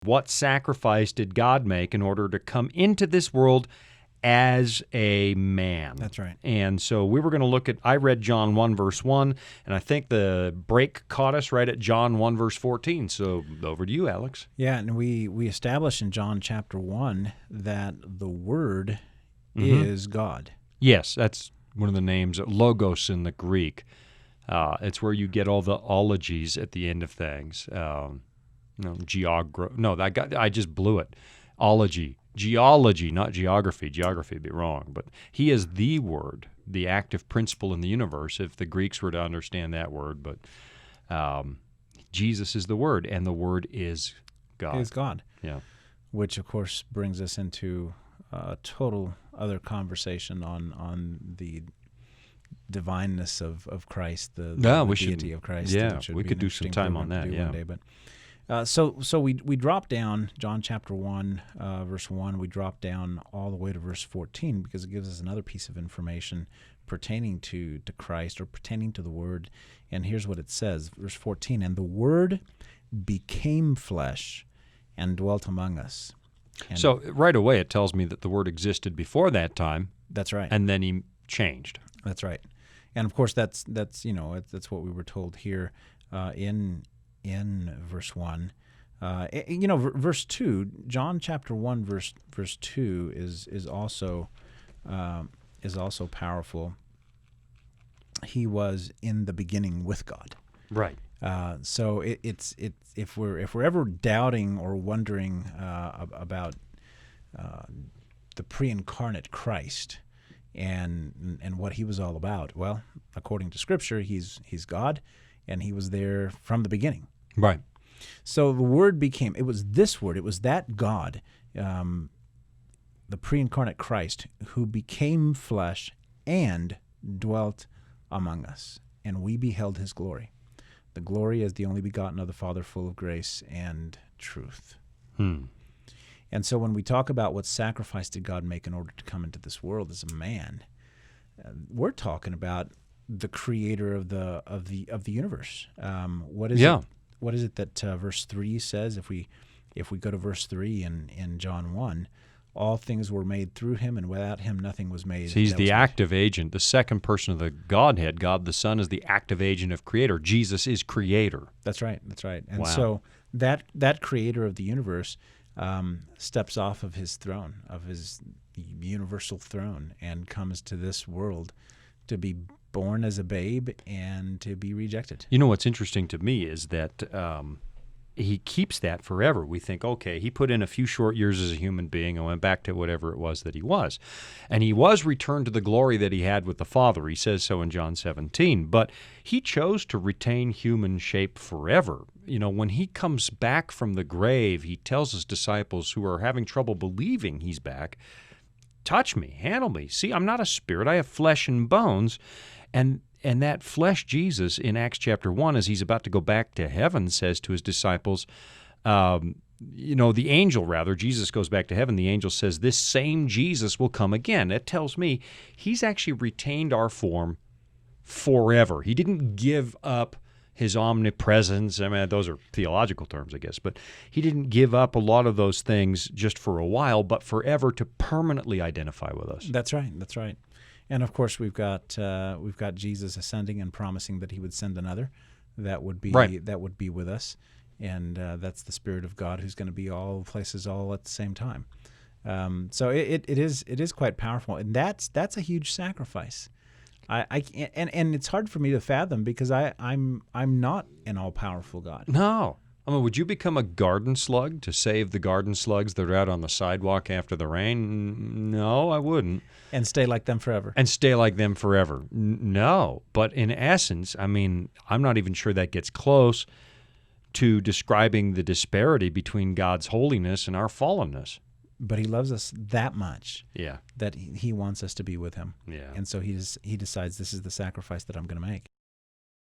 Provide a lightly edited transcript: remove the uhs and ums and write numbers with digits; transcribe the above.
What sacrifice did God make in order to come into this world as a man? That's right. And so we were going to look at, I read John 1, verse 1, and I think the break caught us right at John 1, verse 14. So over to you, Alex. Yeah, and we established in John chapter 1 that the Word is God. Yes, that's one of the names, logos in the Greek. It's where you get all the ologies at the end of things. I just blew it. Ology. Geology, not geography. Geography would be wrong. But he is the Word, the active principle in the universe, if the Greeks were to understand that word. But Jesus is the Word, and the Word is God. Is God. Yeah. Which, of course, brings us into a total other conversation on the divineness of Christ, the deity of Christ. Yeah, we could do some time on that. Yeah. One day, but so we drop down John chapter 1, verse 1. We drop down all the way to verse 14 because it gives us another piece of information pertaining to Christ or pertaining to the Word. And here's what it says, verse 14: "And the Word became flesh and dwelt among us." And so right away it tells me that the Word existed before that time. That's right. And then he changed. That's right. And of course that's what we were told here in verse 1. Verse 2, John chapter 1 verse 2 is also powerful. He was in the beginning with God. Right. So it's if we're ever doubting or wondering about the pre-incarnate Christ and what he was all about, well, according to Scripture, he's God, and he was there from the beginning. Right. So the Word it was this Word, it was that God, the pre-incarnate Christ, who became flesh and dwelt among us, and we beheld his glory. The glory as the only begotten of the Father, full of grace and truth. And so when we talk about what sacrifice did God make in order to come into this world as a man, we're talking about the creator of the universe. What is it that verse 3 says? If we go to verse 3 in John 1, all things were made through him, and without him nothing was made. So he's the active agent. The second person of the Godhead, God the Son, is the active agent of creator. Jesus is creator. That's right. And wow. So that creator of the universe steps off of his throne, of his universal throne, and comes to this world to be born as a babe and to be rejected. You know what's interesting to me is that he keeps that forever. We think, okay, he put in a few short years as a human being and went back to whatever it was that he was. And he was returned to the glory that he had with the Father. He says so in John 17. But he chose to retain human shape forever. You know, when he comes back from the grave, he tells his disciples who are having trouble believing he's back, touch me, handle me. See, I'm not a spirit. I have flesh and bones. And that flesh Jesus in Acts chapter 1, as he's about to go back to heaven, says to his disciples, the angel rather, Jesus goes back to heaven, the angel says, this same Jesus will come again. That tells me he's actually retained our form forever. He didn't give up his omnipresence. I mean, those are theological terms, I guess, but he didn't give up a lot of those things just for a while, but forever to permanently identify with us. That's right. And of course, we've got Jesus ascending and promising that he would send another that would be with us, and that's the Spirit of God who's going to be all places all at the same time. So it is quite powerful, and that's a huge sacrifice. And it's hard for me to fathom because I'm not an all powerful God. No. I mean, would you become a garden slug to save the garden slugs that are out on the sidewalk after the rain? No, I wouldn't. And stay like them forever. No. But in essence, I mean, I'm not even sure that gets close to describing the disparity between God's holiness and our fallenness. But he loves us that much that he wants us to be with him. Yeah. And so he decides this is the sacrifice that I'm going to make.